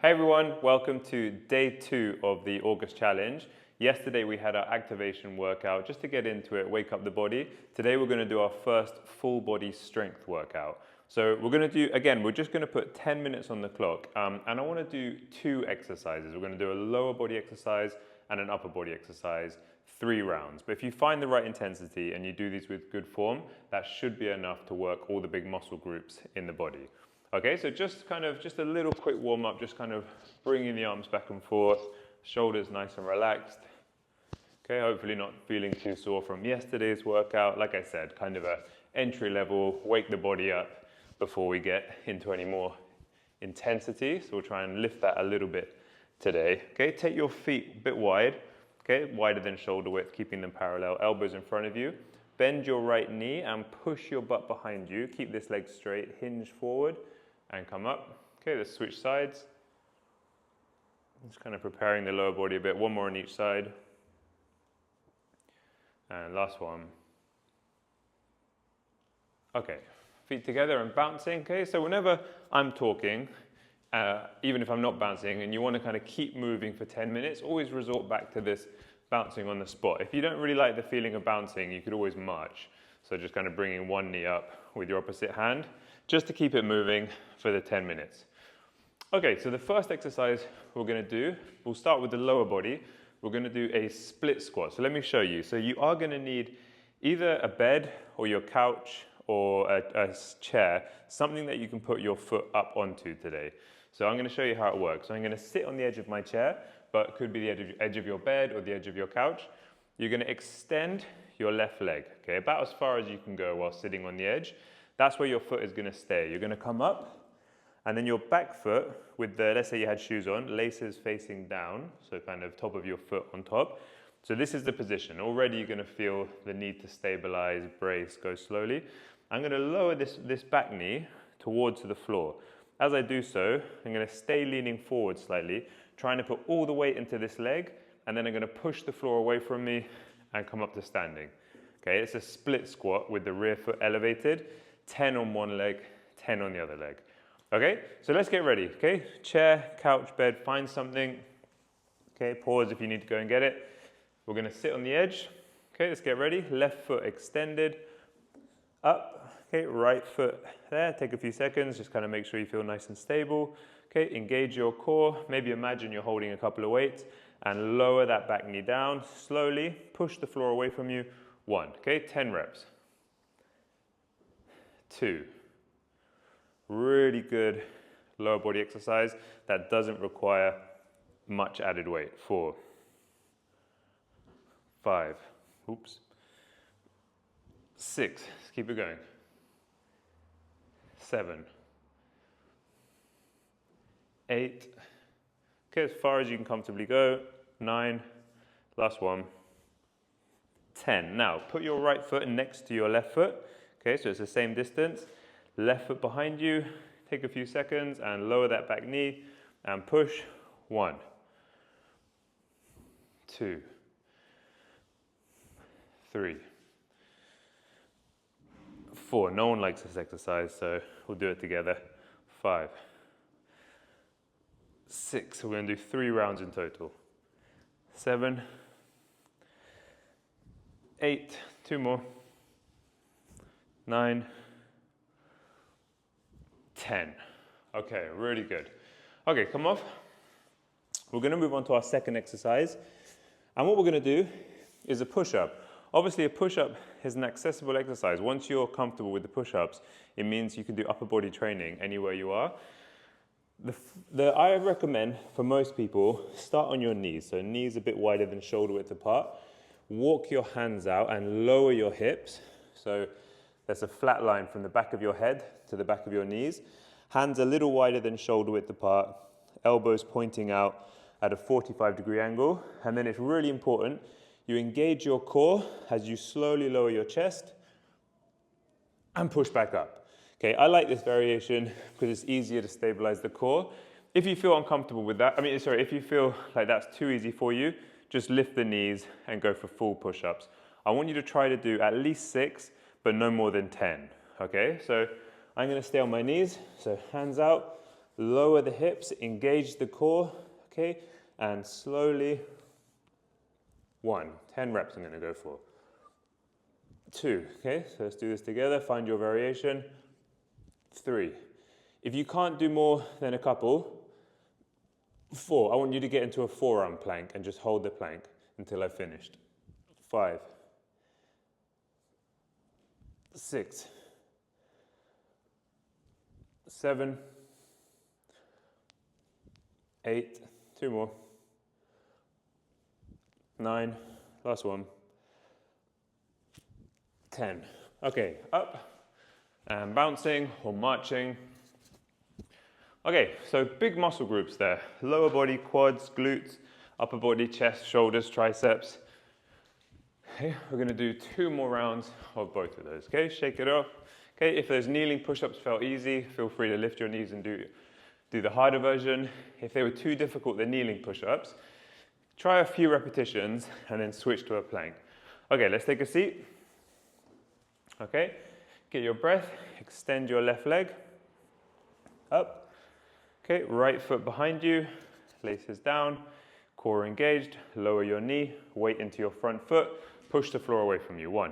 Hey everyone, welcome to day 2 of the August challenge. Yesterday we had our activation workout just to get into it, wake up the body. Today we're going to do our first full body strength workout. So we're going to do, again, we're just going to put 10 minutes on the clock and I want to do 2 exercises. We're going to do a lower body exercise and an upper body exercise, 3 rounds. But if you find the right intensity and you do these with good form, that should be enough to work all the big muscle groups in the body. Okay, so just a little quick warm up, just kind of bringing the arms back and forth, shoulders nice and relaxed. Okay, hopefully not feeling too sore from yesterday's workout. Like I said, kind of a entry level, wake the body up before we get into any more intensity. So we'll try and lift that a little bit today. Okay, take your feet a bit wide, okay, wider than shoulder width, keeping them parallel, elbows in front of you. Bend your right knee and push your butt behind you. Keep this leg straight, hinge forward. And come up. Okay, let's switch sides. Just kind of preparing the lower body a bit. One more on each side. And last one. Okay, feet together and bouncing. Okay, so whenever I'm talking, even if I'm not bouncing, and you want to kind of keep moving for 10 minutes, always resort back to this bouncing on the spot. If you don't really like the feeling of bouncing, you could always march. So just kind of bringing one knee up with your opposite hand, just to keep it moving for the 10 minutes. Okay, so the first exercise we're going to do, we'll start with the lower body. We're going to do a split squat. So let me show you. So you are going to need either a bed or your couch or a chair, something that you can put your foot up onto today. So I'm going to show you how it works. So I'm going to sit on the edge of my chair, but it could be the edge of your bed or the edge of your couch. You're going to extend your left leg, okay, about as far as you can go while sitting on the edge. That's where your foot is going to stay. You're going to come up, and then your back foot with the, let's say you had shoes on, laces facing down, so kind of top of your foot on top. So this is the position. Already you're going to feel the need to stabilize, brace, go slowly. I'm going to lower this back knee towards the floor. As I do so, I'm going to stay leaning forward slightly, trying to put all the weight into this leg, and then I'm going to push the floor away from me and come up to standing. Okay, it's a split squat with the rear foot elevated, 10 on one leg, 10 on the other leg. Okay, so let's get ready, okay? Chair, couch, bed, find something. Okay, pause if you need to go and get it. We're gonna sit on the edge. Okay, let's get ready. Left foot extended, up. Okay, right foot there, take a few seconds, just kind of make sure you feel nice and stable. Okay, engage your core. Maybe imagine you're holding a couple of weights and lower that back knee down slowly. Push the floor away from you. 1, okay, 10 reps. 2, really good lower body exercise that doesn't require much added weight. 4, 5, oops, 6, let's keep it going. 7, 8, okay, as far as you can comfortably go. 9, last one. 10. Now, put your right foot next to your left foot. Okay, so it's the same distance. Left foot behind you. Take a few seconds and lower that back knee and push. 1, 2, 3, 4. No one likes this exercise, so we'll do it together. 5, 6. We're going to do 3 rounds in total. 7, 8, 2 more, 9, 10. Okay, really good. Okay, come off. We're going to move on to our second exercise. And what we're going to do is a push-up. Obviously, a push-up is an accessible exercise. Once you're comfortable with the push-ups, it means you can do upper body training anywhere you are. I recommend, for most people, start on your knees. So knees a bit wider than shoulder width apart. Walk your hands out and lower your hips. So there's a flat line from the back of your head to the back of your knees. Hands a little wider than shoulder width apart. Elbows pointing out at a 45-degree angle. And then it's really important, you engage your core as you slowly lower your chest and push back up. Okay, I like this variation because it's easier to stabilize the core. If you feel uncomfortable with that, if you feel like that's too easy for you, just lift the knees and go for full push-ups. I want you to try to do at least 6, but no more than 10, okay? So I'm gonna stay on my knees, so hands out, lower the hips, engage the core, okay? And slowly, 1, 10 reps I'm gonna go for. 2, okay? So let's do this together, find your variation. 3. If you can't do more than a couple, 4, I want you to get into a forearm plank and just hold the plank until I've finished. 5, 6, 7, 8, 2 more, 9, last one, 10. Okay, up and bouncing or marching. Okay, so big muscle groups there. Lower body, quads, glutes, upper body, chest, shoulders, triceps. Okay, we're gonna do 2 more rounds of both of those, okay? Shake it off. Okay, if those kneeling push-ups felt easy, feel free to lift your knees and do the harder version. If they were too difficult, the kneeling push-ups, try a few repetitions and then switch to a plank. Okay, let's take a seat. Okay, get your breath, extend your left leg, up. Okay, right foot behind you, laces down, core engaged, lower your knee, weight into your front foot, push the floor away from you. 1,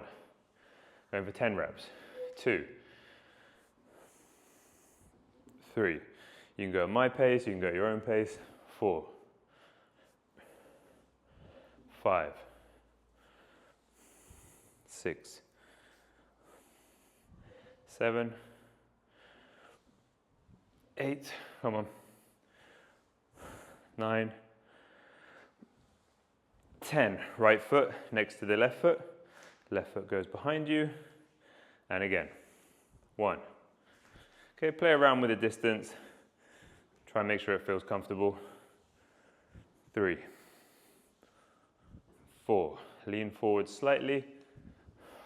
going for 10 reps. 2, 3, you can go at my pace, you can go at your own pace. 4, 5, 6, 7, 8, come on, 9, 10. Right foot next to the left foot goes behind you, and again, 1. Okay, play around with the distance, try and make sure it feels comfortable. 3, 4, lean forward slightly.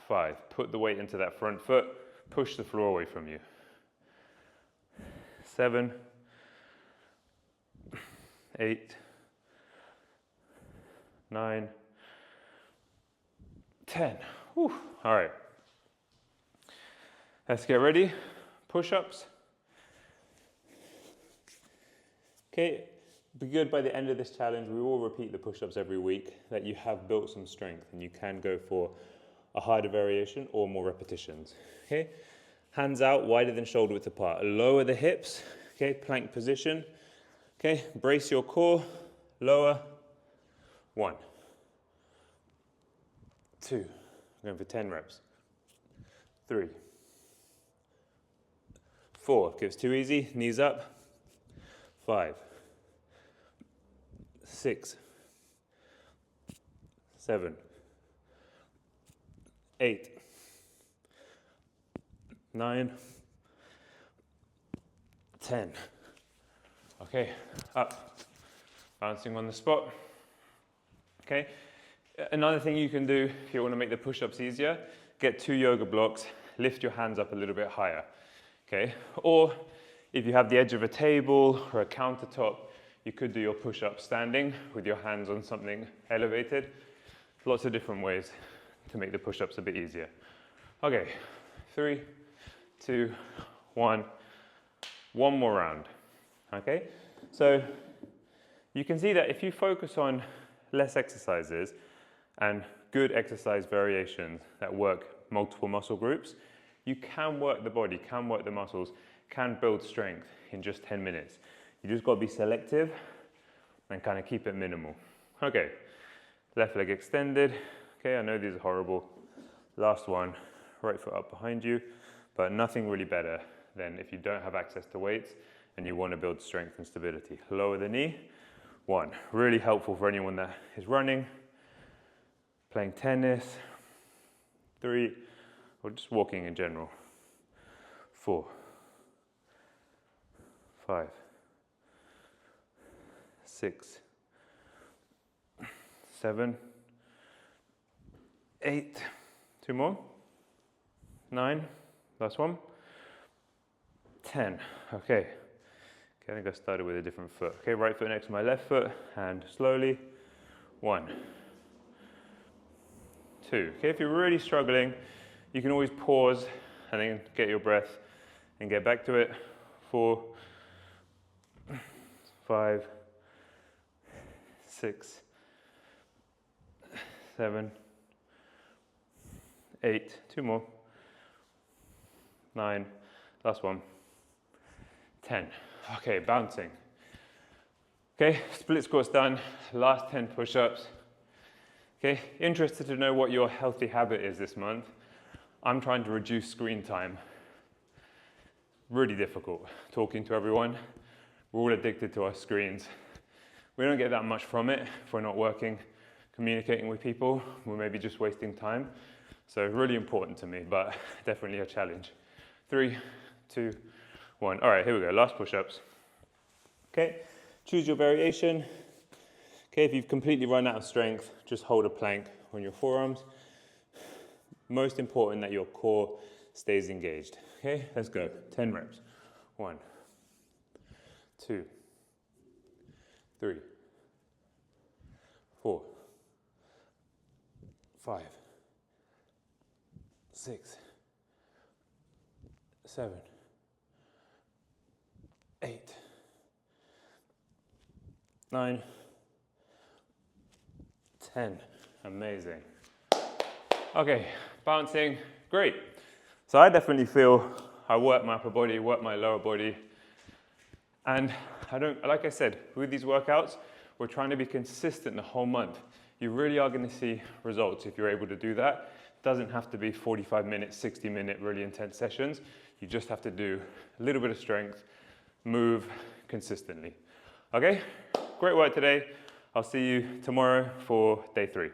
5, put the weight into that front foot, push the floor away from you. 7, 8, 9, 10. Whew. All right. Let's get ready. Push-ups. Okay, be good by the end of this challenge. We will repeat the push-ups every week, that you have built some strength and you can go for a harder variation or more repetitions. Okay, hands out wider than shoulder width apart. Lower the hips. Okay, plank position. Okay, brace your core. Lower. 1, 2, going for 10 reps. 3, 4, if it's too easy, knees up. 5, 6, 7, 8, 9, 10. Okay, up, bouncing on the spot. Okay, another thing you can do if you want to make the push-ups easier, get 2 yoga blocks, lift your hands up a little bit higher. Okay, or if you have the edge of a table or a countertop, you could do your push-ups standing with your hands on something elevated. Lots of different ways to make the push-ups a bit easier. Okay, 3, 2, 1. One more round. Okay, so you can see that if you focus on less exercises and good exercise variations that work multiple muscle groups, you can work the body, can work the muscles, can build strength in just 10 minutes. You just got to be selective and kind of keep it minimal. Okay, left leg extended. Okay, I know these are horrible. Last one, right foot up behind you, but nothing really better than if you don't have access to weights and you want to build strength and stability. Lower the knee. 1, really helpful for anyone that is running, playing tennis. 3, or just walking in general. 4, 5, 6, 7, 8, 2 more, 9, last one, 10. Okay, I think I started with a different foot. Okay, right foot next to my left foot, and slowly, 1, 2. Okay, if you're really struggling, you can always pause and then get your breath and get back to it. 4, 5, 6, 7, 8, 2 more, 9, last one, 10. Okay, bouncing. Okay, split squats done, last 10 push-ups. Okay, interested to know what your healthy habit is this month. I'm trying to reduce screen time. Really difficult talking to everyone. We're all addicted to our screens. We don't get that much from it if we're not working, communicating with people. We're maybe just wasting time. So really important to me, but definitely a challenge. 3, 2, 1. All right, here we go, last push-ups. Okay, choose your variation. Okay, if you've completely run out of strength, just hold a plank on your forearms. Most important that your core stays engaged. Okay, let's go. 10 reps. 1, 2, 3, 4, 5, 6, 7, 8, 9, 10. Amazing. Okay, bouncing, great. So I definitely feel I work my upper body, work my lower body. And like I said, with these workouts, we're trying to be consistent the whole month. You really are going to see results if you're able to do that. It doesn't have to be 45-minute, 60-minute, really intense sessions. You just have to do a little bit of strength, move consistently. Okay, great work today. I'll see you tomorrow for day 3.